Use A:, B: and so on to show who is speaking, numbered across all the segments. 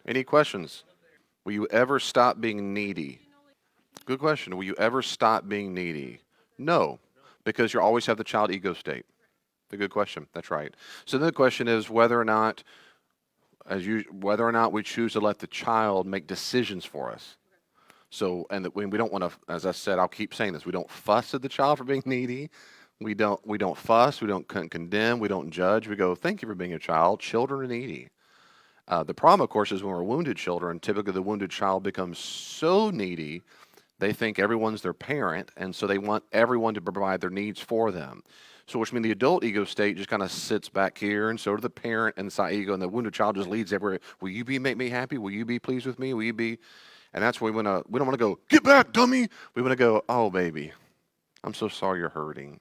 A: Any questions? Will you ever stop being needy? Good question. Will you ever stop being needy? No, because you always have the child ego state. A good question. That's right. So then the question is whether or not we choose to let the child make decisions for us. So, and that we don't want to, as I said, I'll keep saying this. We don't fuss at the child for being needy. We don't fuss. We don't condemn. We don't judge. We go, thank you for being a child. Children are needy. The problem, of course, is when we're wounded children. Typically, the wounded child becomes so needy they think everyone's their parent, and so they want everyone to provide their needs for them. So, which means the adult ego state just kind of sits back here, and so do the parent and the side ego, and the wounded child just leads everywhere. Will you be make me happy? Will you be pleased with me? Will you be? And that's where we don't want to go, get back, dummy. We want to go, oh, baby, I'm so sorry you're hurting.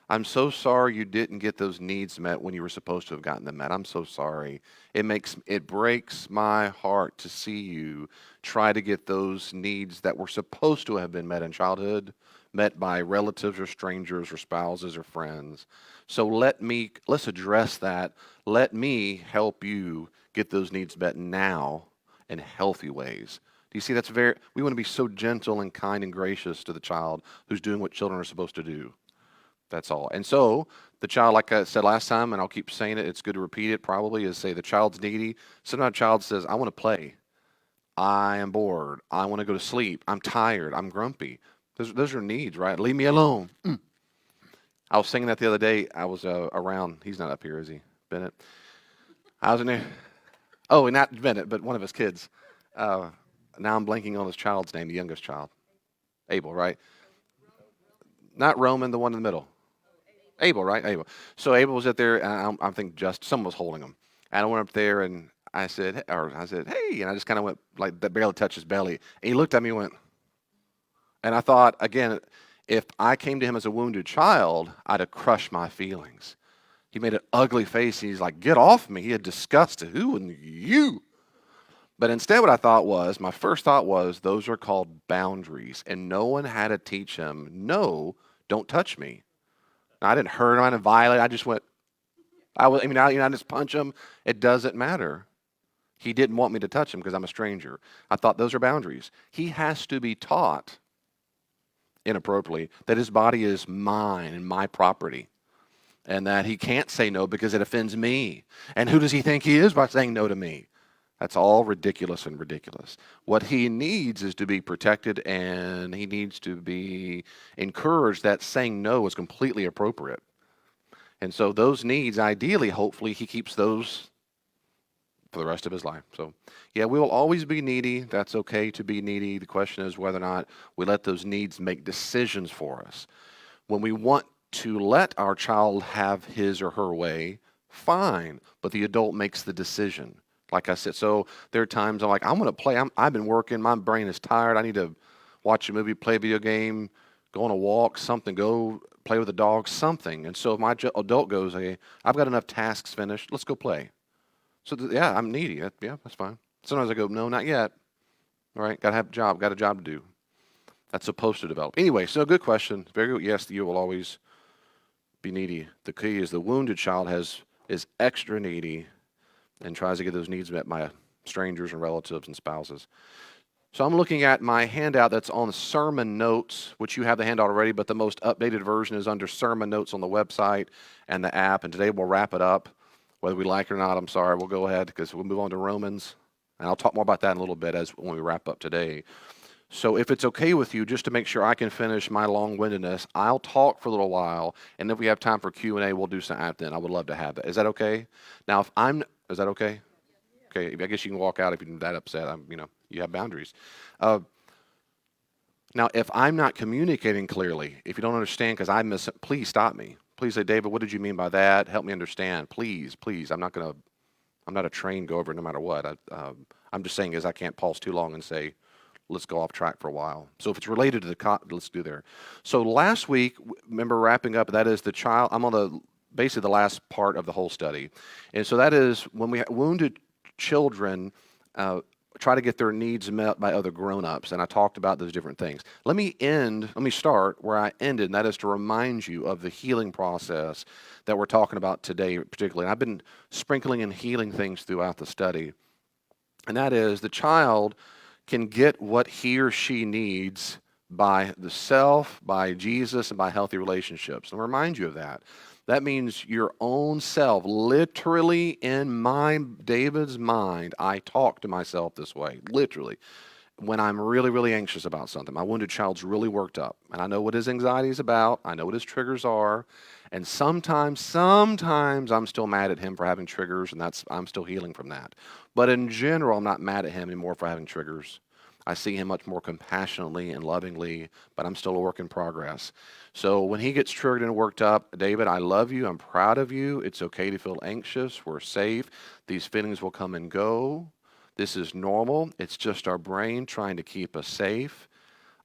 A: I'm so sorry you didn't get those needs met when you were supposed to have gotten them met. I'm so sorry. It breaks my heart to see you try to get those needs that were supposed to have been met in childhood met by relatives or strangers or spouses or friends. So let's address that. Let me help you get those needs met now in healthy ways. Do you see we want to be so gentle and kind and gracious to the child who's doing what children are supposed to do. That's all. And so the child, like I said last time, and I'll keep saying it, it's good to repeat it probably, is say the child's needy. Sometimes a child says, I want to play. I am bored. I want to go to sleep. I'm tired. I'm grumpy. Those are needs, right? Leave me alone. I was singing that the other day. I was around. He's not up here, is he, Bennett? I was in there. Oh, not Bennett, but one of his kids. Now I'm blanking on his child's name, the youngest child. Abel, right? Not Roman, the one in the middle. Abel, right? Abel. So Abel was up there, and I think just someone was holding him. And I went up there, and I said, hey, and I just kind of went like that, barely touched his belly. And he looked at me and went, and I thought, again, if I came to him as a wounded child, I'd have crushed my feelings. He made an ugly face, and he's like, get off me. He had disgusted. Who and you? But instead, my first thought was, those are called boundaries. And no one had to teach him, no, don't touch me. I didn't hurt him. I didn't violate. I just went, I just punch him. It doesn't matter. He didn't want me to touch him because I'm a stranger. I thought those are boundaries. He has to be taught inappropriately that his body is mine and my property and that he can't say no because it offends me. And who does he think he is by saying no to me? That's all ridiculous and ridiculous. What he needs is to be protected, and he needs to be encouraged that saying no is completely appropriate. And so those needs, ideally, hopefully, he keeps those for the rest of his life. So, yeah, we will always be needy. That's okay to be needy. The question is whether or not we let those needs make decisions for us. When we want to let our child have his or her way, fine, but the adult makes the decision. Like I said, so there are times I'm like, I'm going to play. I've been working. My brain is tired. I need to watch a movie, play a video game, go on a walk, something, go play with the dog, something. And so if my adult goes, hey, I've got enough tasks finished. Let's go play. So, yeah, I'm needy. Yeah, that's fine. Sometimes I go, no, not yet. All right, got a job to do. That's supposed to develop. Anyway, so good question. Very good. Yes, you will always be needy. The key is the wounded child is extra needy and tries to get those needs met by strangers and relatives and spouses. So I'm looking at my handout that's on sermon notes, which you have the handout already, but the most updated version is under sermon notes on the website and the app. And today we'll wrap it up, whether we like it or not. I'm sorry, we'll go ahead because we'll move on to Romans. And I'll talk more about that in a little bit when we wrap up today. So if it's okay with you, just to make sure I can finish my long-windedness, I'll talk for a little while, and if we have time for Q&A, we'll do some at then. I would love to have that. Is that okay? Now, is that okay? Okay, I guess you can walk out if you're that upset. You have boundaries. Now, if I'm not communicating clearly, if you don't understand because I miss it, please stop me. Please say, David, what did you mean by that? Help me understand. Please. I'm not a trained go over no matter what. I'm just saying is I can't pause too long and say, let's go off track for a while. So if it's related to let's do there. So last week, remember wrapping up, that is the child, I'm on basically the last part of the whole study. And so that is when wounded children try to get their needs met by other grown-ups, and I talked about those different things. Let me start where I ended, and that is to remind you of the healing process that we're talking about today particularly. And I've been sprinkling and healing things throughout the study. And that is the child can get what he or she needs by the self, by Jesus, and by healthy relationships. And I'll remind you of that. That means your own self. Literally in David's mind, I talk to myself this way. Literally. When I'm really, really anxious about something. My wounded child's really worked up. And I know what his anxiety is about. I know what his triggers are. And sometimes I'm still mad at him for having triggers, and I'm still healing from that. But in general, I'm not mad at him anymore for having triggers. I see him much more compassionately and lovingly, but I'm still a work in progress. So when he gets triggered and worked up, David, I love you. I'm proud of you. It's okay to feel anxious. We're safe. These feelings will come and go. This is normal. It's just our brain trying to keep us safe.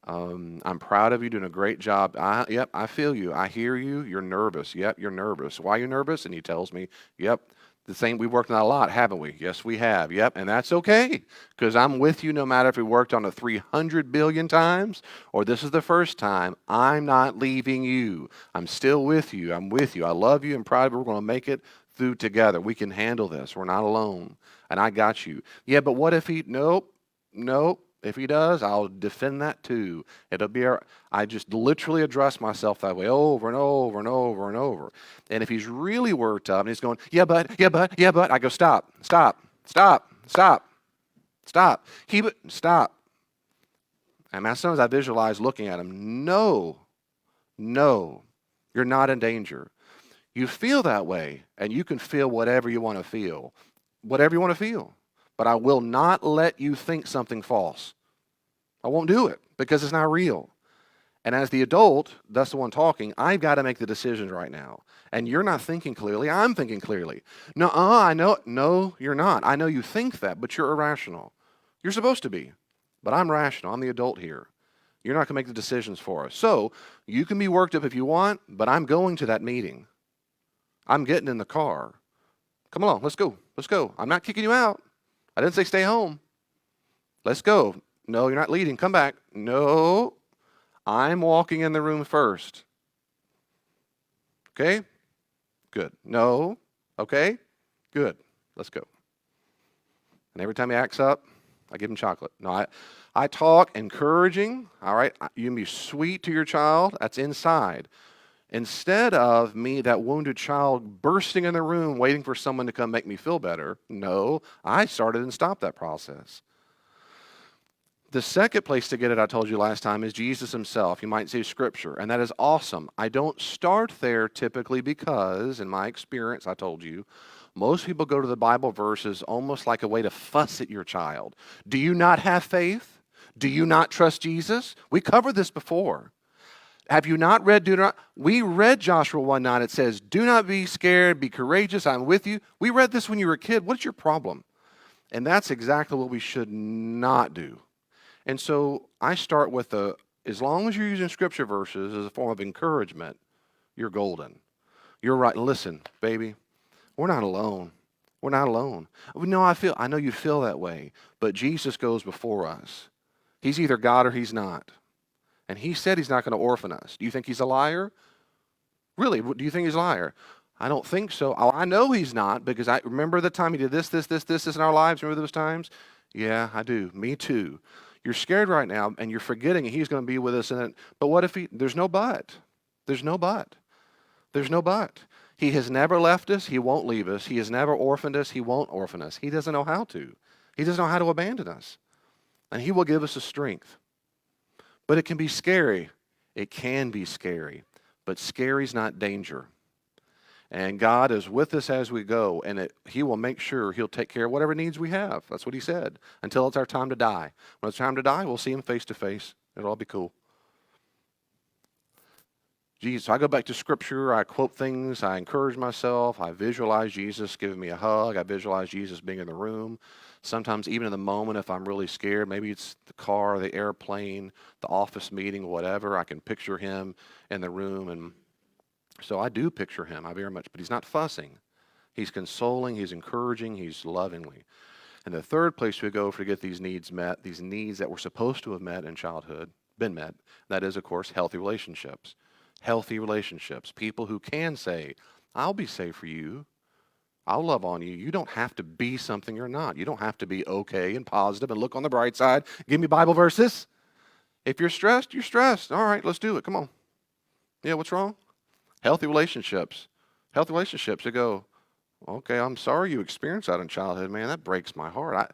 A: I'm proud of you, doing a great job. Yep, I feel you. I hear you. You're nervous. Yep, you're nervous. Why are you nervous? And he tells me, yep, the same. We've worked on that a lot, haven't we? Yes, we have. Yep, and that's okay, because I'm with you no matter if we worked on it 300 billion times or this is the first time. I'm not leaving you. I'm still with you. I'm with you. I love you and proud of you. We're going to make it through together. We can handle this. We're not alone. And I got you. Yeah, but what if nope. If he does, I'll defend that too. I just literally address myself that way over and over and over and over. And if he's really worked up and he's going, yeah, but, I go, stop. Stop. And sometimes I visualize looking at him. No, you're not in danger. You feel that way, and you can feel whatever you want to feel. But I will not let you think something false. I won't do it because it's not real. And as the adult, that's the one talking, I've got to make the decisions right now. And you're not thinking clearly. I'm thinking clearly. No, I know. No, you're not. I know you think that, but you're irrational. You're supposed to be. But I'm rational. I'm the adult here. You're not going to make the decisions for us. So you can be worked up if you want, but I'm going to that meeting. I'm getting in the car. Come along. Let's go. I'm not kicking you out. I didn't say stay home. Let's go. No, you're not leading. Come back. No, I'm walking in the room first. Okay? Good. No. Okay? Good. Let's go. And every time he acts up, I give him chocolate. No, I talk encouraging. All right? You can be sweet to your child. That's inside. Instead of me, that wounded child, bursting in the room, waiting for someone to come make me feel better. No, I started and stopped that process. The second place to get it, I told you last time, is Jesus himself. You might say Scripture, and that is awesome. I don't start there typically because, in my experience, I told you, most people go to the Bible verses almost like a way to fuss at your child. Do you not have faith? Do you not trust Jesus? We covered this before. Have you not read Deuteronomy? We read Joshua 1:9. It says, do not be scared, be courageous, I'm with you. We read this when you were a kid. What's your problem? And that's exactly what we should not do. And so I start with as long as you're using Scripture verses as a form of encouragement, you're golden. You're right. Listen, baby, we're not alone. We're not alone. No, I know you feel that way, but Jesus goes before us. He's either God or he's not. And he said he's not going to orphan us. Do you think he's a liar? Really, do you think he's a liar? I don't think so. I know he's not, because I remember the time he did this in our lives. Remember those times? Yeah, I do. Me too. You're scared right now, and you're forgetting he's going to be with us in it. But what if there's no but. There's no but. He has never left us. He won't leave us. He has never orphaned us. He won't orphan us. He doesn't know how to. He doesn't know how to abandon us. And he will give us the strength. But it can be scary. It can be scary. But scary's not danger. And God is with us as we go, and he will make sure he'll take care of whatever needs we have. That's what he said, until it's our time to die. When it's time to die, we'll see him face to face. It'll all be cool. Jesus, I go back to Scripture, I quote things, I encourage myself, I visualize Jesus giving me a hug, I visualize Jesus being in the room. Sometimes even in the moment, if I'm really scared, maybe it's the car, the airplane, the office meeting, whatever, I can picture him in the room. And so I do picture him, I very much, but he's not fussing. He's consoling, he's encouraging, he's lovingly. And the third place we go to get these needs met, these needs that we're supposed to have met in childhood, been met, that is, of course, healthy relationships. Healthy relationships. People who can say, I'll be safe for you. I'll love on you. You don't have to be something you're not. You don't have to be okay and positive and look on the bright side. Give me Bible verses. If you're stressed, you're stressed. All right, let's do it. Come on. Yeah, what's wrong? Healthy relationships. Healthy relationships. They go, okay, I'm sorry you experienced that in childhood, man. That breaks my heart.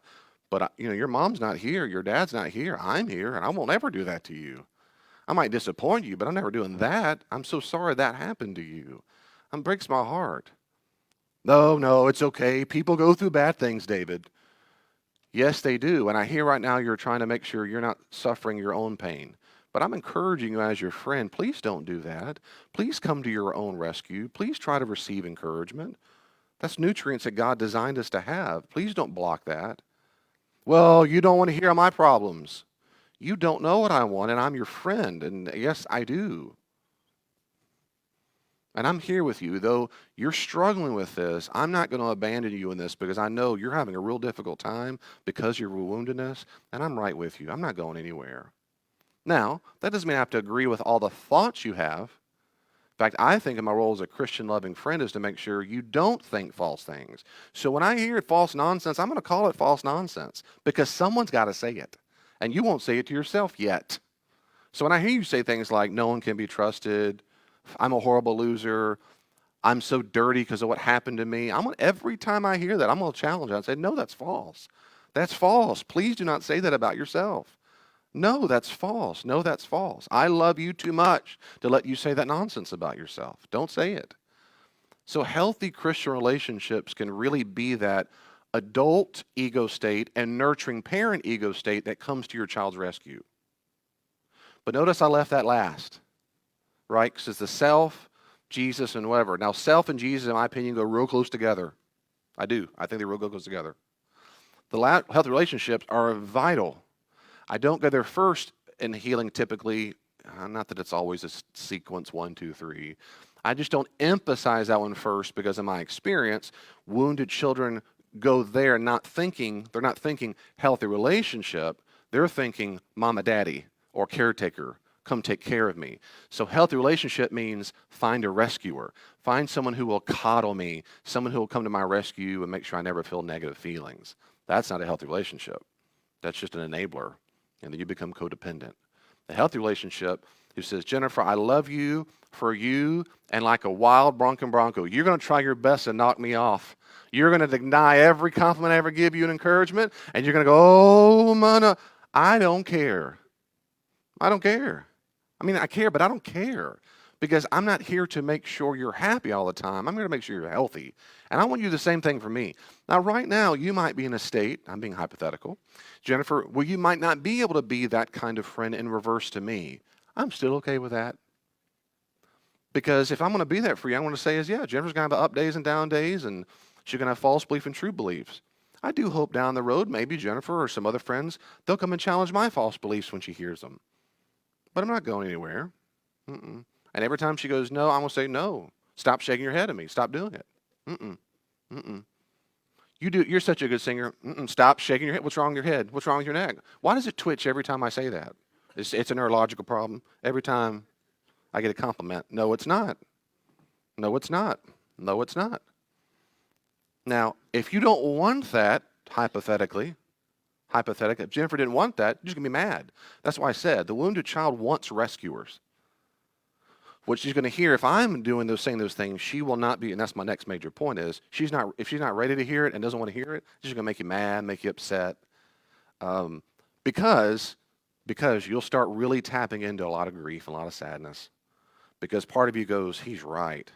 A: But your mom's not here. Your dad's not here. I'm here, and I won't ever do that to you. I might disappoint you, but I'm never doing that. I'm so sorry that happened to you. It breaks my heart. No, it's okay. People go through bad things, David. Yes, they do. And I hear right now you're trying to make sure you're not suffering your own pain. But I'm encouraging you as your friend, please don't do that. Please come to your own rescue. Please try to receive encouragement. That's nutrients that God designed us to have. Please don't block that. Well, you don't want to hear my problems. You don't know what I want, and I'm your friend. And yes, I do. And I'm here with you. Though you're struggling with this, I'm not going to abandon you in this because I know you're having a real difficult time because of your woundedness, and I'm right with you. I'm not going anywhere. Now, that doesn't mean I have to agree with all the thoughts you have. In fact, I think my role as a Christian loving friend is to make sure you don't think false things. So when I hear false nonsense, I'm going to call it false nonsense because someone's got to say it. And you won't say it to yourself yet. So when I hear you say things like, no one can be trusted, I'm a horrible loser, I'm so dirty because of what happened to me, every time I hear that, I'm going to challenge it and say, no, that's false. That's false. Please do not say that about yourself. No, that's false. No, that's false. I love you too much to let you say that nonsense about yourself. Don't say it. So healthy Christian relationships can really be that adult ego state and nurturing parent ego state that comes to your child's rescue. But notice I left that last, right? Because it's the self, Jesus, and whatever. Now, self and Jesus, in my opinion, go real close together. I do. I think they real close together. The healthy relationships are vital. I don't go there first in healing typically, not that it's always a sequence 1, 2, 3. I just don't emphasize that one first because in my experience, wounded children go there they're not thinking healthy relationship, they're thinking mama, daddy, or caretaker, come take care of me. So healthy relationship means find a rescuer. Find someone who will coddle me, someone who will come to my rescue and make sure I never feel negative feelings. That's not a healthy relationship. That's just an enabler. And then you become codependent. The healthy relationship who says, Jennifer, I love you for you, and like a wild bronco, you're going to try your best to knock me off. You're going to deny every compliment I ever give you and encouragement, and you're going to go, oh, man, I don't care. I don't care. I mean, I care, but I don't care. Because I'm not here to make sure you're happy all the time. I'm here to make sure you're healthy. And I want you to do the same thing for me. Now, right now, you might be in a state, I'm being hypothetical, Jennifer, where you might not be able to be that kind of friend in reverse to me. I'm still okay with that. Because if I'm going to be that for you, I want to say is, yeah, Jennifer's going to have up days and down days, and she's going to have false belief and true beliefs. I do hope down the road, maybe Jennifer or some other friends, they'll come and challenge my false beliefs when she hears them. But I'm not going anywhere. And every time she goes, no, I'm going to say, no. Stop shaking your head at me. Stop doing it. You're such a good singer. Stop shaking your head. What's wrong with your head? What's wrong with your neck? Why does it twitch every time I say that? It's a neurological problem. Every time I get a compliment. No, it's not. No, it's not. No, it's not. Now, if you don't want that, hypothetically, if Jennifer didn't want that, you're just going to be mad. That's why I said the wounded child wants rescuers. What she's going to hear if I'm saying those things, she will not be, and that's my next major point is, if she's not ready to hear it and doesn't want to hear it, she's going to make you mad, make you upset, because you'll start really tapping into a lot of grief, a lot of sadness, because part of you goes, he's right.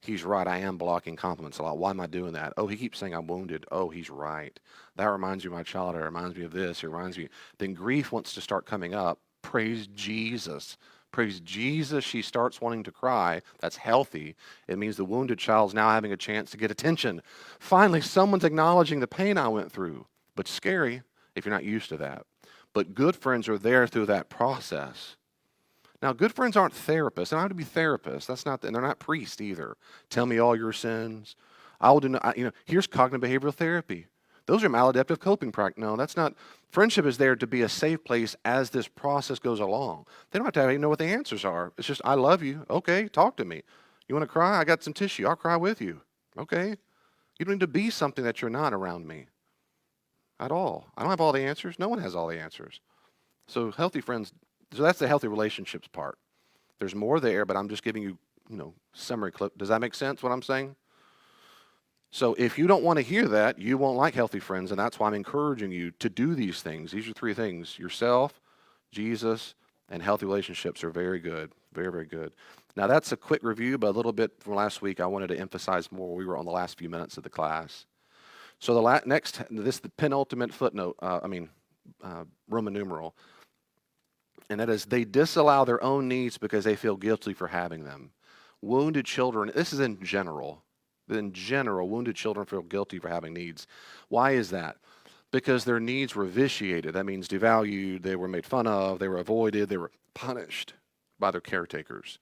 A: He's right. I am blocking compliments a lot. Why am I doing that? Oh, he keeps saying I'm wounded. Oh, he's right. That reminds me of my child. It reminds me of this. It reminds me. Then grief wants to start coming up. Praise Jesus. Praise Jesus. She starts wanting to cry. That's healthy. It means the wounded child's now having a chance to get attention. Finally, someone's acknowledging the pain I went through. But scary if you're not used to that. But good friends are there through that process. Now, good friends aren't therapists. They don't have to be therapists. And they're not priests either. Tell me all your sins. Here's cognitive behavioral therapy. Those are maladaptive coping practices. No, that's not. Friendship is there to be a safe place as this process goes along. They don't have to even know what the answers are. It's just, I love you. Okay, talk to me. You want to cry? I got some tissue. I'll cry with you. Okay. You don't need to be something that you're not around me at all. I don't have all the answers. No one has all the answers. So healthy friends, so that's the healthy relationships part. There's more there, but I'm just giving you, summary clip. Does that make sense what I'm saying? So if you don't want to hear that, you won't like healthy friends, and that's why I'm encouraging you to do these things. These are three things: yourself, Jesus, and healthy relationships are very good. Very, very good. Now that's a quick review, but a little bit from last week I wanted to emphasize more. We were on the last few minutes of the class. So the penultimate footnote, Roman numeral, and that is they disallow their own needs because they feel guilty for having them. Wounded children, this is in general. In general, wounded children feel guilty for having needs. Why is that? Because their needs were vitiated. That means devalued, they were made fun of, they were avoided, they were punished by their caretakers.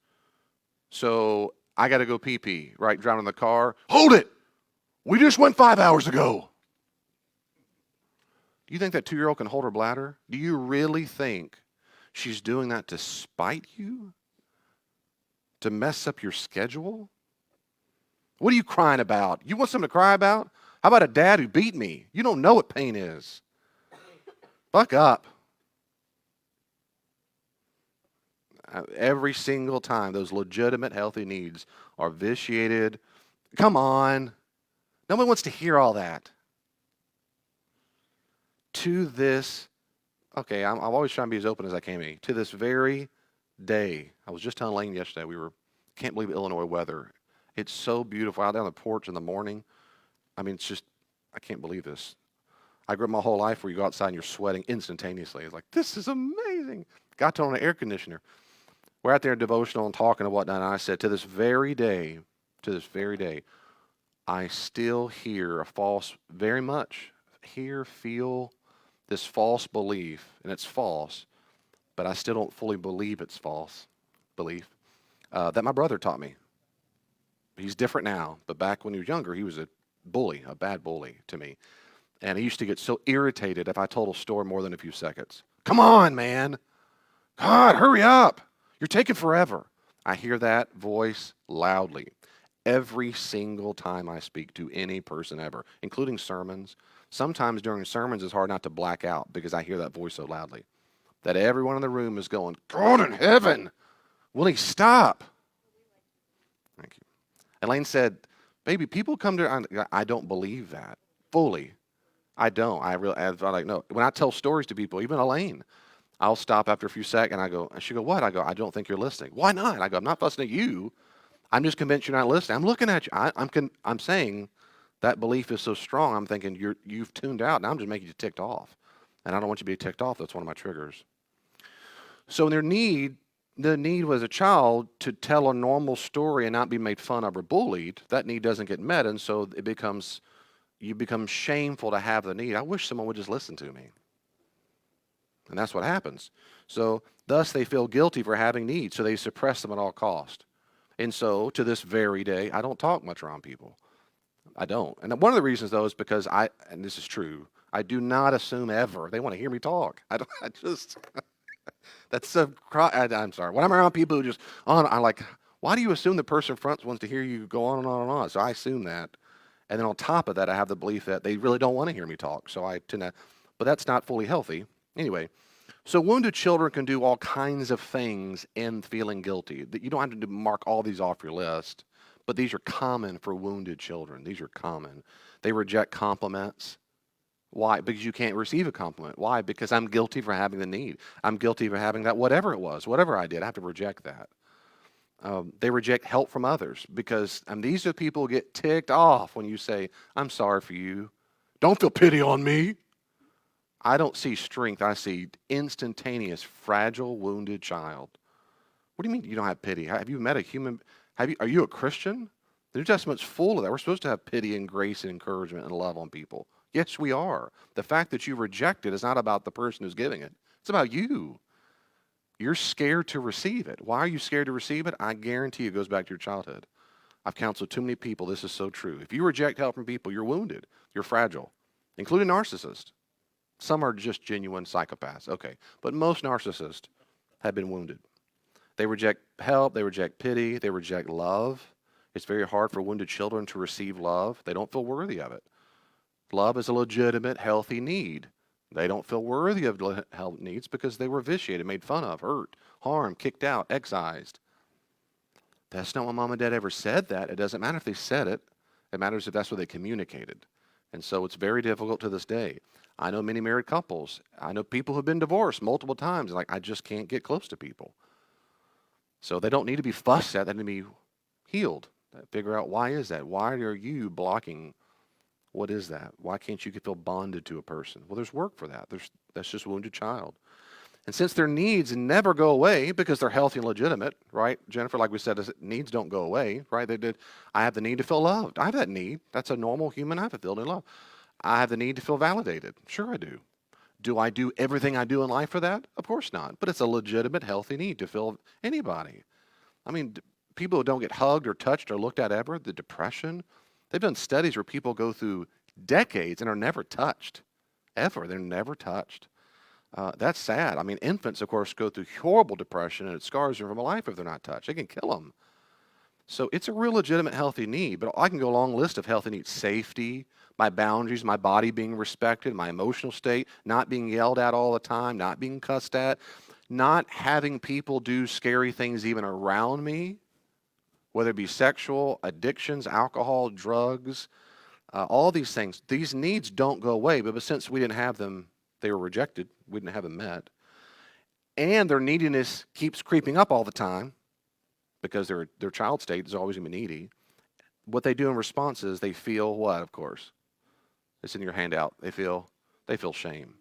A: So I got to go pee-pee, right? Driving the car. Hold it! We just went 5 hours ago. Do you think that 2-year-old can hold her bladder? Do you really think she's doing that to spite you? To mess up your schedule? What are you crying about? You want something to cry about? How about a dad who beat me? You don't know what pain is. Buck up. Every single time, those legitimate healthy needs are vitiated. Come on. Nobody wants to hear all that. To this, I'm always trying to be as open as I can be. To this very day, I was just telling Lane yesterday, can't believe Illinois weather. It's so beautiful out there on the porch in the morning. I mean, I can't believe this. I grew up my whole life where you go outside and you're sweating instantaneously. It's like, this is amazing. Got to on an air conditioner. We're out there in devotional and talking and whatnot, and I said, to this very day, I still hear feel this false belief, and it's false, but I still don't fully believe it's false belief, that my brother taught me. He's different now, but back when he was younger, he was a bully, a bad bully to me. And he used to get so irritated if I told a story more than a few seconds. Come on, man. God, hurry up. You're taking forever. I hear that voice loudly every single time I speak to any person ever, including sermons. Sometimes during sermons, it's hard not to black out because I hear that voice so loudly that everyone in the room is going, God in heaven, will he stop? Thank you. Elaine said, baby, people come to, I don't believe that fully. I don't. I'm like, no. When I tell stories to people, even Elaine, I'll stop after a few seconds and she go, what? I go, I don't think you're listening. Why not? I go, I'm not fussing at you. I'm just convinced you're not listening. I'm looking at you. I'm saying that belief is so strong. I'm thinking you've tuned out and I'm just making you ticked off. And I don't want you to be ticked off. That's one of my triggers. So the need was a child to tell a normal story and not be made fun of or bullied. That need doesn't get met, and so you become shameful to have the need. I wish someone would just listen to me. And that's what happens. So thus they feel guilty for having needs, so they suppress them at all cost. And so to this very day, I don't talk much around people. I don't. And one of the reasons, though, is because and this is true, I do not assume ever they want to hear me talk. I'm sorry. When I'm around people who I'm like, why do you assume the person in front wants to hear you go on and on and on? So I assume that. And then on top of that, I have the belief that they really don't want to hear me talk. So I tend to, but that's not fully healthy. Anyway, so wounded children can do all kinds of things in feeling guilty. You don't have to mark all these off your list, but these are common for wounded children. These are common. They reject compliments. Why? Because you can't receive a compliment. Why? Because I'm guilty for having the need. I'm guilty for having that, whatever it was, whatever I did, I have to reject that. They reject help from others because these are people who get ticked off when you say, I'm sorry for you. Don't feel pity on me. I don't see strength. I see instantaneous, fragile, wounded child. What do you mean you don't have pity? Have you met a human? Are you a Christian? The New Testament's full of that. We're supposed to have pity and grace and encouragement and love on people. Yes, we are. The fact that you reject it is not about the person who's giving it. It's about you. You're scared to receive it. Why are you scared to receive it? I guarantee it goes back to your childhood. I've counseled too many people. This is so true. If you reject help from people, you're wounded. You're fragile, including narcissists. Some are just genuine psychopaths. Okay. But most narcissists have been wounded. They reject help. They reject pity. They reject love. It's very hard for wounded children to receive love. They don't feel worthy of it. Love is a legitimate, healthy need. They don't feel worthy of health needs because they were vitiated, made fun of, hurt, harmed, kicked out, excised. That's not what mom and dad ever said that. It doesn't matter if they said it. It matters if that's what they communicated. And so it's very difficult to this day. I know many married couples. I know people who've been divorced multiple times. Like, I just can't get close to people. So they don't need to be fussed at. They need to be healed. Figure out, why is that? Why are you blocking? What is that? Why can't you feel bonded to a person? Well, there's work for that. That's just a wounded child. And since their needs never go away because they're healthy and legitimate, right? Jennifer, like we said, needs don't go away, right? I have the need to feel loved. I have that need. That's a normal human. I have a feeling of love. I have the need to feel validated. Sure I do. Do I do everything I do in life for that? Of course not. But it's a legitimate, healthy need to feel anybody. I mean, people who don't get hugged or touched or looked at ever, the depression, they've done studies where people go through decades and are never touched. Ever. They're never touched. That's sad. I mean, infants, of course, go through horrible depression, and it scars them from a life if they're not touched. It can kill them. So it's a real legitimate healthy need, but I can go a long list of healthy needs. Safety, my boundaries, my body being respected, my emotional state, not being yelled at all the time, not being cussed at, not having people do scary things even around me, whether it be sexual, addictions, alcohol, drugs, all these things. These needs don't go away, but since we didn't have them, they were rejected. We didn't have them met. And their neediness keeps creeping up all the time because their child state is always going to be needy. What they do in response is they feel what, of course? It's in your handout. They feel shame.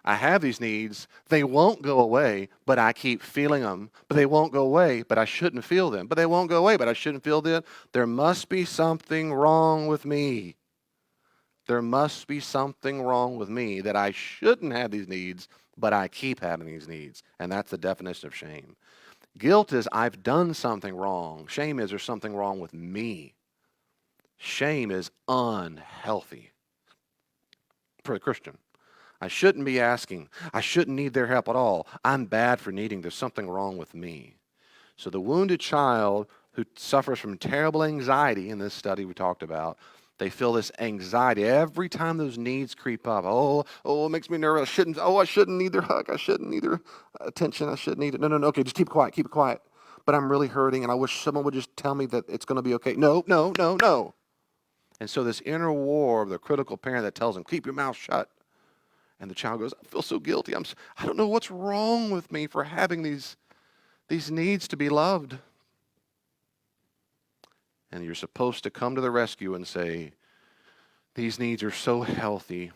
A: I have these needs. They won't go away, but I keep feeling them. But they won't go away, but I shouldn't feel them. But they won't go away, but I shouldn't feel them. There must be something wrong with me. There must be something wrong with me that I shouldn't have these needs, but I keep having these needs. And that's the definition of shame. Guilt is I've done something wrong. Shame is there's something wrong with me. Shame is unhealthy for a Christian. I shouldn't be asking. I shouldn't need their help at all. I'm bad for needing. There's something wrong with me. So the wounded child who suffers from terrible anxiety in this study we talked about, they feel this anxiety every time those needs creep up. Oh, it makes me nervous. I shouldn't need their hug. I shouldn't need their attention. I shouldn't need it. No. Okay, just keep it quiet. But I'm really hurting, and I wish someone would just tell me that it's going to be okay. No. And so this inner war of the critical parent that tells them, keep your mouth shut. And the child goes, I feel so guilty. I don't know what's wrong with me for having these needs to be loved. And you're supposed to come to the rescue and say, these needs are so healthy.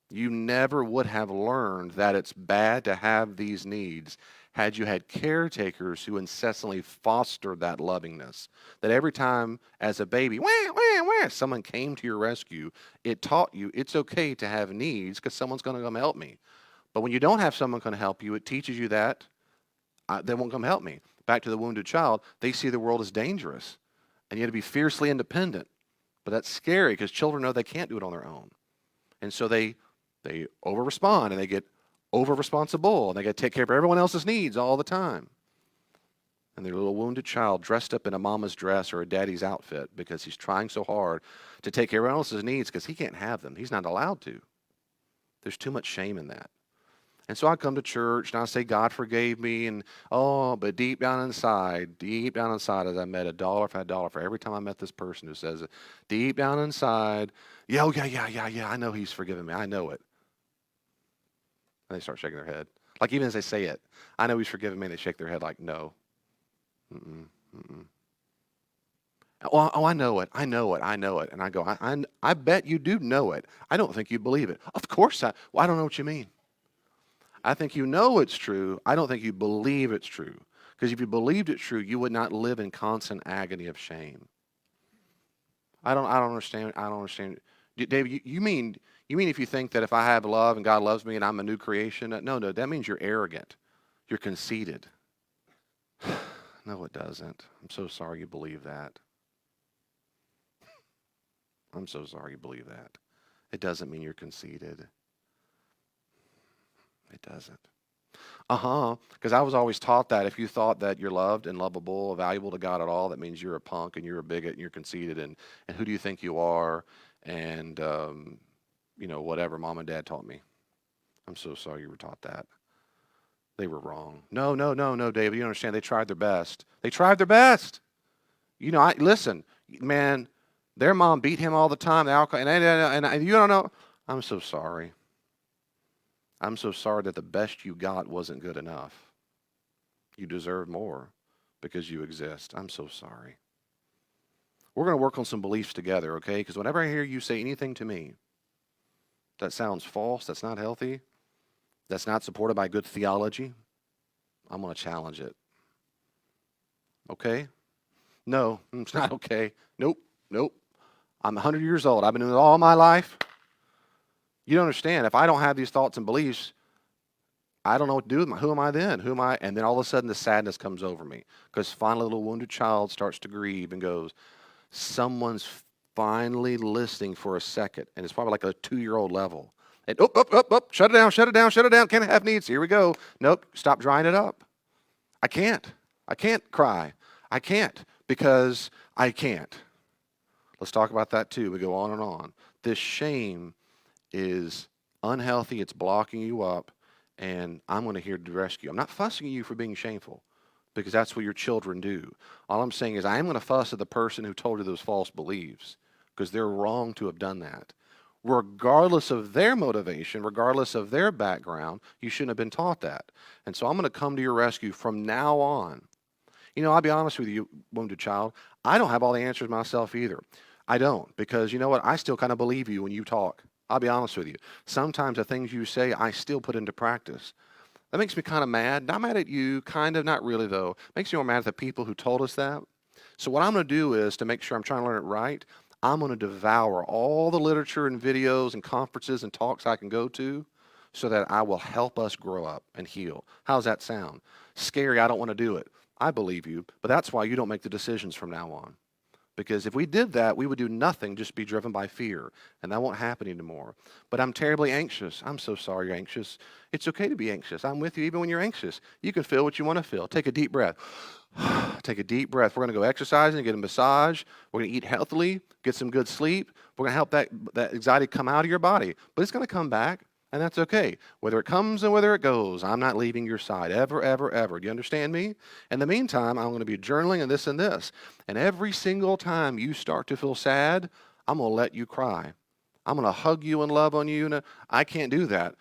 A: You never would have learned that it's bad to have these needs had you had caretakers who incessantly fostered that lovingness. That every time as a baby, someone came to your rescue, it taught you it's okay to have needs because someone's going to come help me. But when you don't have someone going to help you, it teaches you that they won't come help me. Back to the wounded child, they see the world as dangerous. And you have to be fiercely independent. But that's scary because children know they can't do it on their own. And so they over-respond and they get over-responsible and they got to take care of everyone else's needs all the time. And their little wounded child dressed up in a mama's dress or a daddy's outfit because he's trying so hard to take care of everyone else's needs because he can't have them. He's not allowed to. There's too much shame in that. And so I come to church and I say, God forgave me. But deep down inside, as I met $1 for every time I met this person who says it, deep down inside, yeah, I know he's forgiven me. I know it. And they start shaking their head. Like even as they say it, I know he's forgiven me, and they shake their head like, no. Oh, I know it. And I go, I bet you do know it. I don't think you believe it. Of course I don't know what you mean. I think you know it's true. I don't think you believe it's true. Because if you believed it's true, you would not live in constant agony of shame. I don't understand. Dave, you mean if you think that if I have love and God loves me and I'm a new creation? No, that means you're arrogant. You're conceited. No, it doesn't. I'm so sorry you believe that. I'm so sorry you believe that. It doesn't mean you're conceited. It doesn't. Because I was always taught that if you thought that you're loved and lovable, valuable to God at all, that means you're a punk and you're a bigot and you're conceited and who do you think you are? And, whatever mom and dad taught me. I'm so sorry you were taught that. They were wrong. No, no, no, no, David. You don't understand. They tried their best. They tried their best. Listen, man, their mom beat him all the time. The alcohol, and you don't know. I'm so sorry. I'm so sorry that the best you got wasn't good enough. You deserve more because you exist. I'm so sorry. We're going to work on some beliefs together, okay? Because whenever I hear you say anything to me that sounds false, that's not healthy, that's not supported by good theology, I'm going to challenge it. Okay? No, it's not okay. Nope, nope. I'm 100 years old. I've been doing it all my life. You don't understand. If I don't have these thoughts and beliefs, I don't know what to do with who am I then? Who am I? And then all of a sudden the sadness comes over me because finally a little wounded child starts to grieve and goes, someone's finally listening for a second. And it's probably like a 2-year-old level. And shut it down, shut it down, shut it down. Can't have needs. Here we go. Nope, stop drying it up. I can't cry. I can't because I can't. Let's talk about that too. We go on and on. This shame is unhealthy. It's blocking you up. And I'm going to here to rescue. I'm not fussing at you for being shameful because that's what your children do. All I'm saying is I am going to fuss at the person who told you those false beliefs because they're wrong to have done that. Regardless of their motivation, regardless of their background, you shouldn't have been taught that. And so I'm going to come to your rescue from now on. I'll be honest with you, wounded child, I don't have all the answers myself either. I don't, because you know what? I still kind of believe you when you talk. I'll be honest with you. Sometimes the things you say, I still put into practice. That makes me kind of mad. Not mad at you, kind of, not really though. Makes me more mad at the people who told us that. So what I'm going to do is, to make sure I'm trying to learn it right, I'm going to devour all the literature and videos and conferences and talks I can go to so that I will help us grow up and heal. How's that sound? Scary, I don't want to do it. I believe you, but that's why you don't make the decisions from now on. Because if we did that, we would do nothing, just be driven by fear. And that won't happen anymore. But I'm terribly anxious. I'm so sorry you're anxious. It's okay to be anxious. I'm with you even when you're anxious. You can feel what you want to feel. Take a deep breath. Take a deep breath. We're going to go exercising, get a massage. We're going to eat healthily, get some good sleep. We're going to help that anxiety come out of your body. But it's going to come back, and that's okay. Whether it comes and whether it goes, I'm not leaving your side ever, ever, ever. Do you understand me? In the meantime, I'm going to be journaling and this and this. And every single time you start to feel sad, I'm going to let you cry. I'm going to hug you and love on you. And I can't do that.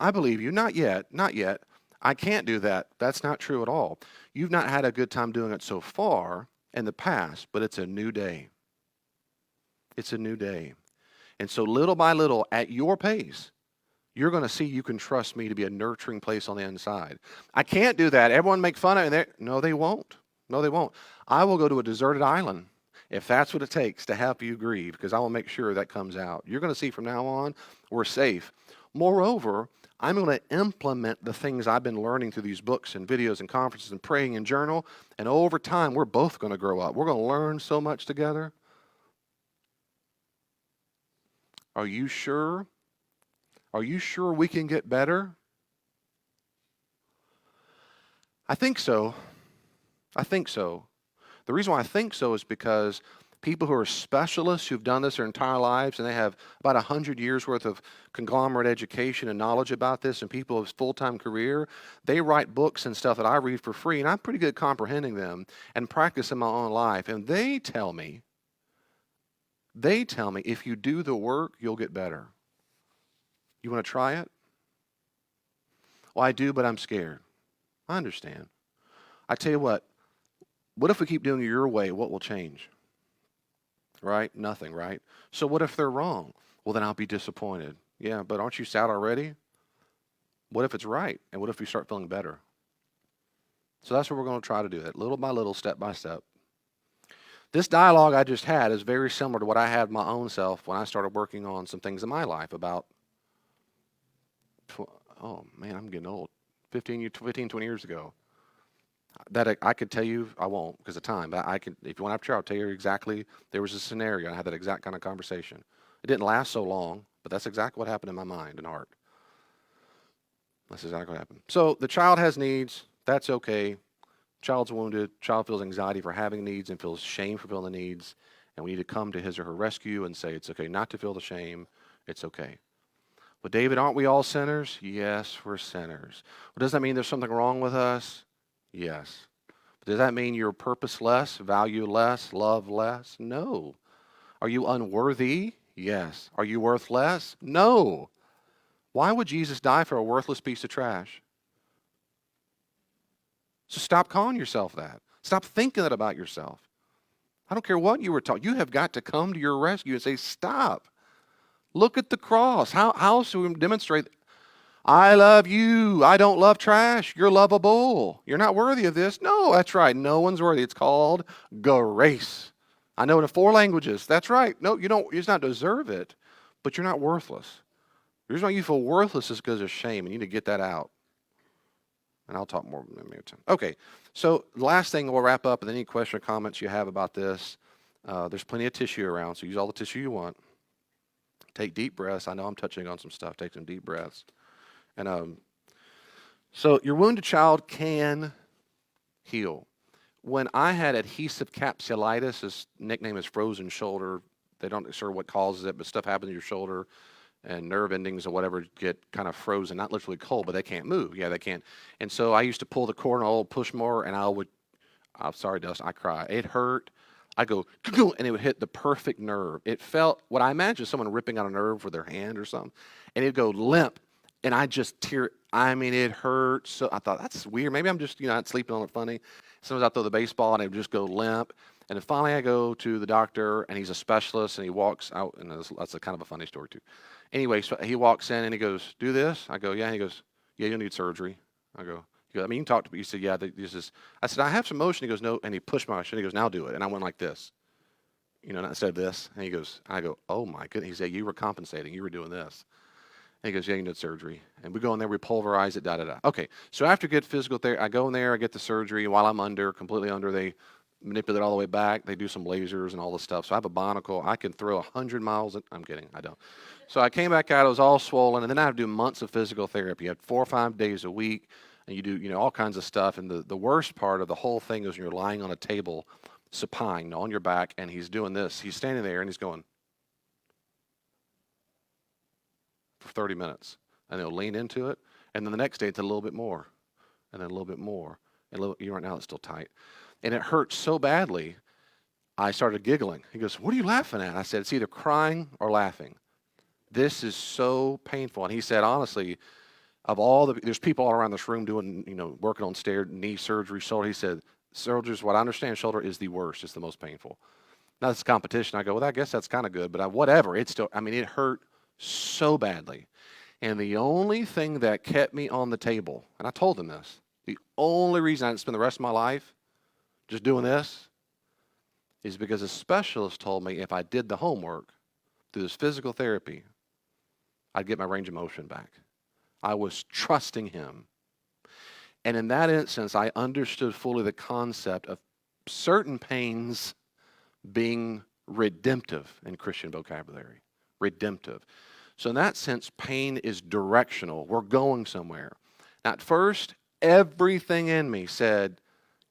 A: I believe you. Not yet. Not yet. I can't do that. That's not true at all. You've not had a good time doing it so far in the past, but it's a new day. It's a new day. And so little by little, at your pace, you're going to see you can trust me to be a nurturing place on the inside. I can't do that. Everyone make fun of me. No, they won't. No, they won't. I will go to a deserted island if that's what it takes to help you grieve, because I will make sure that comes out. You're going to see from now on, we're safe. Moreover, I'm going to implement the things I've been learning through these books and videos and conferences and praying and journal. And over time, we're both going to grow up. We're going to learn so much together. Are you sure? Are you sure we can get better? I think so. I think so. The reason why I think so is because people who are specialists who've done this their entire lives and they have about 100 years worth of conglomerate education and knowledge about this, and people with full-time career, they write books and stuff that I read for free, and I'm pretty good at comprehending them and practice in my own life. And they tell me, if you do the work, you'll get better. You want to try it? Well, I do, but I'm scared. I understand. I tell you what if we keep doing it your way, what will change? Right? Nothing, right? So what if they're wrong? Well, then I'll be disappointed. Yeah, but aren't you sad already? What if it's right? And what if you start feeling better? So that's what we're going to try to do, that little by little, step by step. This dialogue I just had is very similar to what I had my own self when I started working on some things in my life about, oh man, I'm getting old, 15, 20 years ago. That I could tell you, I won't because of time, but I can, if you want after, I'll tell you exactly. There was a scenario, and I had that exact kind of conversation. It didn't last so long, but that's exactly what happened in my mind and heart. That's exactly what happened. So the child has needs. That's okay. Child's wounded. Child feels anxiety for having needs and feels shame for feeling the needs. And we need to come to his or her rescue and say, it's okay not to feel the shame. It's okay. But David, aren't we all sinners? Yes, we're sinners. Well, does that mean there's something wrong with us? Yes. But does that mean you're purposeless, value less, love less? No. Are you unworthy? Yes. Are you worth less? No. Why would Jesus die for a worthless piece of trash? So stop calling yourself that. Stop thinking that about yourself. I don't care what you were taught. You have got to come to your rescue and say, stop. Look at the cross. How else do we demonstrate, I love you. I don't love trash. You're lovable. You're not worthy of this. No, that's right. No one's worthy. It's called grace. I know it in 4 languages. That's right. No, you don't. You just not deserve it, but you're not worthless. The reason why you feel worthless is because of shame, and you need to get that out. And I'll talk more in a minute. Okay, so the last thing we'll wrap up with any question or comments you have about this. There's plenty of tissue around, so use all the tissue you want. Take deep breaths. I know I'm touching on some stuff. Take some deep breaths. And so your wounded child can heal. When I had adhesive capsulitis, this nickname is frozen shoulder. They don't sure what causes it, but stuff happens in your shoulder. And nerve endings or whatever get kind of frozen, not literally cold, but they can't move. Yeah, they can't. And so I used to pull the cord on a little push mower, and I'm sorry, Dustin, I cry. It hurt. I go, and it would hit the perfect nerve. It felt what I imagine someone ripping out a nerve with their hand or something, and it'd go limp, and I just tear. I mean, it hurt. So I thought, that's weird. Maybe I'm just, not sleeping on it funny. Sometimes I throw the baseball, and it would just go limp. And then finally I go to the doctor, and he's a specialist, and he walks out, and that's a kind of a funny story, too. Anyway, so he walks in and he goes, do this? I go, yeah. And he goes, yeah, you'll need surgery. I go, I mean, you can talk to me. He said, yeah, this is. I said, I have some motion. He goes, no. And he pushed my motion. He goes, now do it. And I went like this, instead of this. And he goes, I go, oh my goodness. He said, you were compensating. You were doing this. And he goes, yeah, you need surgery. And we go in there, we pulverize it, da-da-da. Okay, so after good physical therapy, I go in there, I get the surgery. While I'm completely under, they manipulate all the way back. They do some lasers and all this stuff. So I have a barnacle. I can throw 100 miles. I'm kidding. I don't. So I came back out. I was all swollen. And then I had to do months of physical therapy. You had 4 or 5 days a week. And you do, all kinds of stuff. And the worst part of the whole thing is when you're lying on a table, supine, on your back. And he's doing this. He's standing there and he's going for 30 minutes. And he'll lean into it. And then the next day it's a little bit more. And then a little bit more. And right now it's still tight. And it hurt so badly, I started giggling. He goes, what are you laughing at? I said, it's either crying or laughing. This is so painful. And he said, honestly, there's people all around this room doing, working on knee surgery, shoulder. He said, surgery's what I understand, shoulder is the worst. It's the most painful. Now it's competition. I go, well, I guess that's kind of good, but whatever. It hurt so badly. And the only thing that kept me on the table, and I told him this, the only reason I didn't spend the rest of my life just doing this is because a specialist told me if I did the homework through this physical therapy, I'd get my range of motion back. I was trusting him. And in that instance, I understood fully the concept of certain pains being redemptive in Christian vocabulary. Redemptive. So in that sense, pain is directional. We're going somewhere. Now, at first, everything in me said,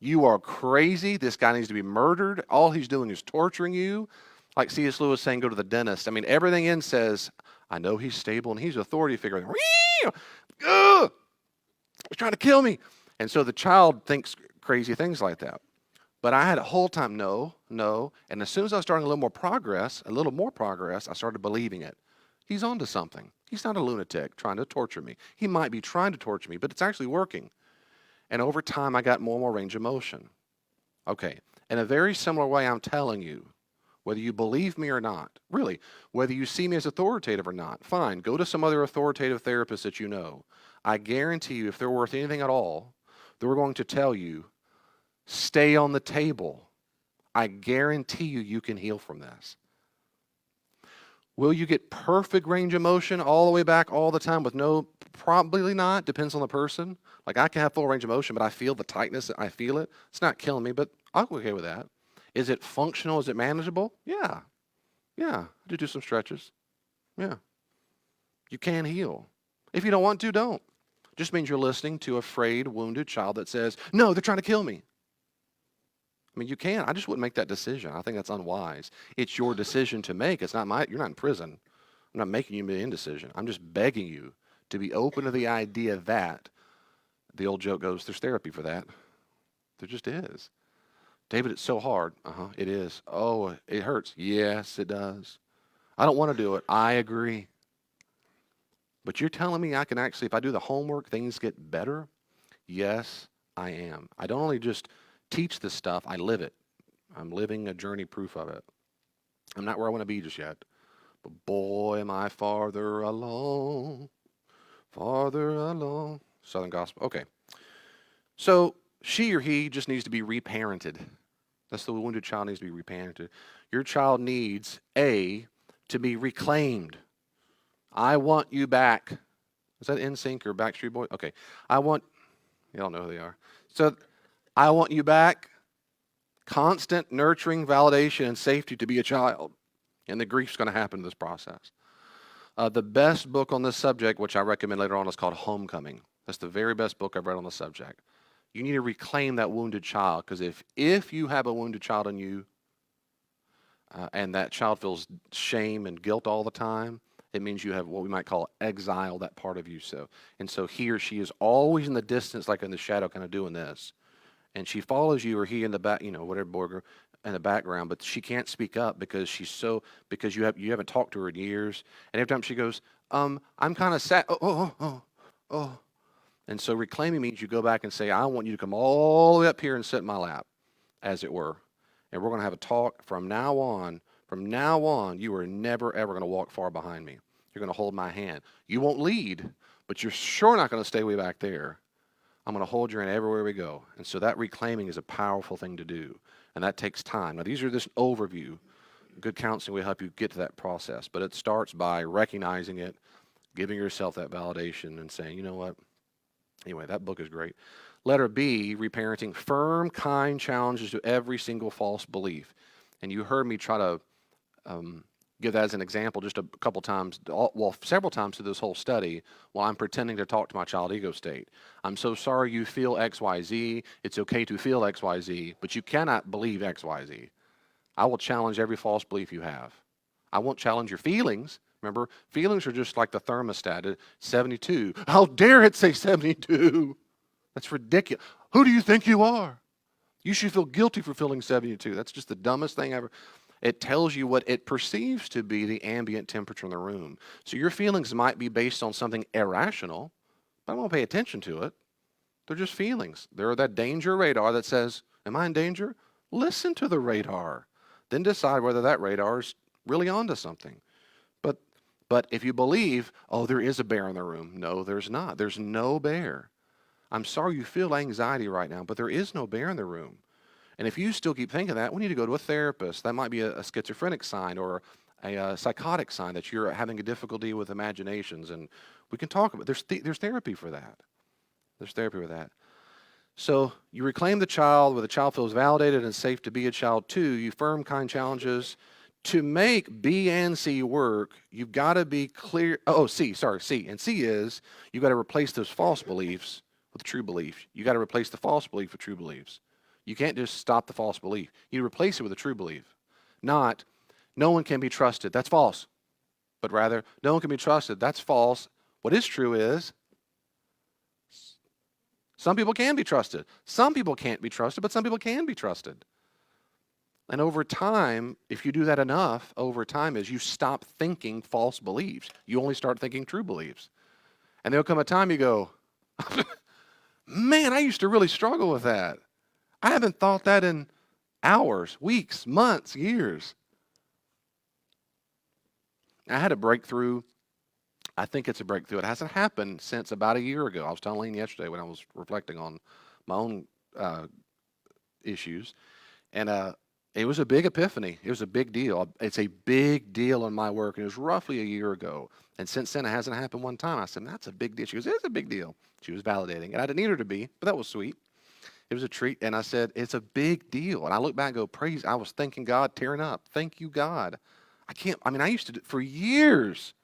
A: you are crazy. This guy needs to be murdered. All he's doing is torturing you. Like C.S. Lewis saying, go to the dentist. I mean, everything in says, I know he's stable and he's an authority figure. He's trying to kill me. And so the child thinks crazy things like that. But I had a whole time, no. And as soon as I was starting a little more progress, I started believing it. He's onto something. He's not a lunatic trying to torture me. He might be trying to torture me, but it's actually working. And over time, I got more and more range of motion. Okay, in a very similar way, I'm telling you, whether you believe me or not, really, whether you see me as authoritative or not, fine, go to some other authoritative therapist that you know. I guarantee you, if they're worth anything at all, they're going to tell you, stay on the table. I guarantee you can heal from this. Will you get perfect range of motion all the way back all the time with no? Probably not. Depends on the person. Like I can have full range of motion, but I feel the tightness. I feel it. It's not killing me, but I'm okay with that. Is it functional? Is it manageable? Yeah. I do some stretches. Yeah. You can heal. If you don't want to, don't. Just means you're listening to a afraid, wounded child that says, no, they're trying to kill me. I mean, you can. I just wouldn't make that decision. I think that's unwise. It's your decision to make. It's not you're not in prison. I'm not making you make an indecision. I'm just begging you to be open to the idea that the old joke goes, there's therapy for that. There just is. David, it's so hard. It is. Oh, it hurts. Yes, it does. I don't want to do it. I agree. But you're telling me I can actually, if I do the homework, things get better? Yes, I am. I don't only just teach this stuff, I live it. I'm living a journey proof of it. I'm not where I want to be just yet. But boy, am I farther along. Farther along. Southern Gospel. Okay. So she or he just needs to be reparented. That's the wounded child needs to be reparented. Your child needs, A, to be reclaimed. I want you back. Is that NSYNC or Backstreet Boys? Okay. You don't know who they are. So I want you back. Constant nurturing, validation, and safety to be a child. And the grief's going to happen in this process. The best book on this subject, which I recommend later on, is called Homecoming. That's the very best book I've read on the subject. You need to reclaim that wounded child, because if you have a wounded child in you, and that child feels shame and guilt all the time, it means you have what we might call exile that part of you. So he or she is always in the distance, like in the shadow, kind of doing this. And she follows you, or he in the back, whatever border, in the background, but she can't speak up because you haven't talked to her in years. And every time she goes, I'm kind of sad. Oh. And so reclaiming means you go back and say, I want you to come all the way up here and sit in my lap, as it were. And we're going to have a talk from now on. From now on, you are never, ever going to walk far behind me. You're going to hold my hand. You won't lead, but you're sure not going to stay way back there. I'm going to hold your hand everywhere we go. And so that reclaiming is a powerful thing to do. And that takes time. Now, these are just overview. Good counseling will help you get to that process. But it starts by recognizing it, giving yourself that validation, and saying, you know what? Anyway, that book is great. Letter B, reparenting, firm, kind challenges to every single false belief. And you heard me try to give that as an example just a couple times, several times through this whole study, while I'm pretending to talk to my child ego state. I'm so sorry you feel XYZ. It's okay to feel XYZ, but you cannot believe XYZ. I will challenge every false belief you have. I won't challenge your feelings. Remember, feelings are just like the thermostat at 72. How dare it say 72? That's ridiculous. Who do you think you are? You should feel guilty for feeling 72. That's just the dumbest thing ever. It tells you what it perceives to be the ambient temperature in the room. So your feelings might be based on something irrational, but I won't pay attention to it. They're just feelings. They're that danger radar that says, am I in danger? Listen to the radar. Then decide whether that radar is really onto something. But if you believe, oh, there is a bear in the room. No, there's not. There's no bear. I'm sorry you feel anxiety right now, but there is no bear in the room. And if you still keep thinking that, we need to go to a therapist. That might be a schizophrenic sign or a psychotic sign that you're having a difficulty with imaginations. And we can talk about it. There's therapy for that. There's therapy for that. So you reclaim the child where the child feels validated and safe to be a child. 2, you firm kind challenges. To make B and C work, you've got to be clear. C. And C is you've got to replace those false beliefs with true beliefs. You got to replace the false belief with true beliefs. You can't just stop the false belief. You replace it with a true belief. Not, no one can be trusted. That's false. But rather, no one can be trusted. That's false. What is true is some people can be trusted. Some people can't be trusted, but some people can be trusted. And over time, if you do that enough, over time is you stop thinking false beliefs. You only start thinking true beliefs. And there'll come a time you go, man, I used to really struggle with that. I haven't thought that in hours, weeks, months, years. I had a breakthrough. I think it's a breakthrough. It hasn't happened since about a year ago. I was telling Lane yesterday when I was reflecting on my own issues. And it was a big epiphany. It was a big deal. It's a big deal in my work. And it was roughly a year ago. And since then, it hasn't happened one time. I said, that's a big deal. She goes, it's a big deal. She was validating. And I didn't need her to be, but that was sweet. It was a treat. And I said, it's a big deal. And I look back and go, praise. I was thanking God, tearing up. Thank you, God. I used to, for years,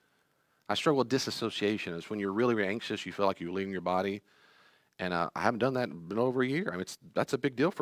A: I struggle with disassociation. It's when you're really, really anxious, you feel like you're leaving your body. And I haven't done that in over a year. I mean, that's a big deal for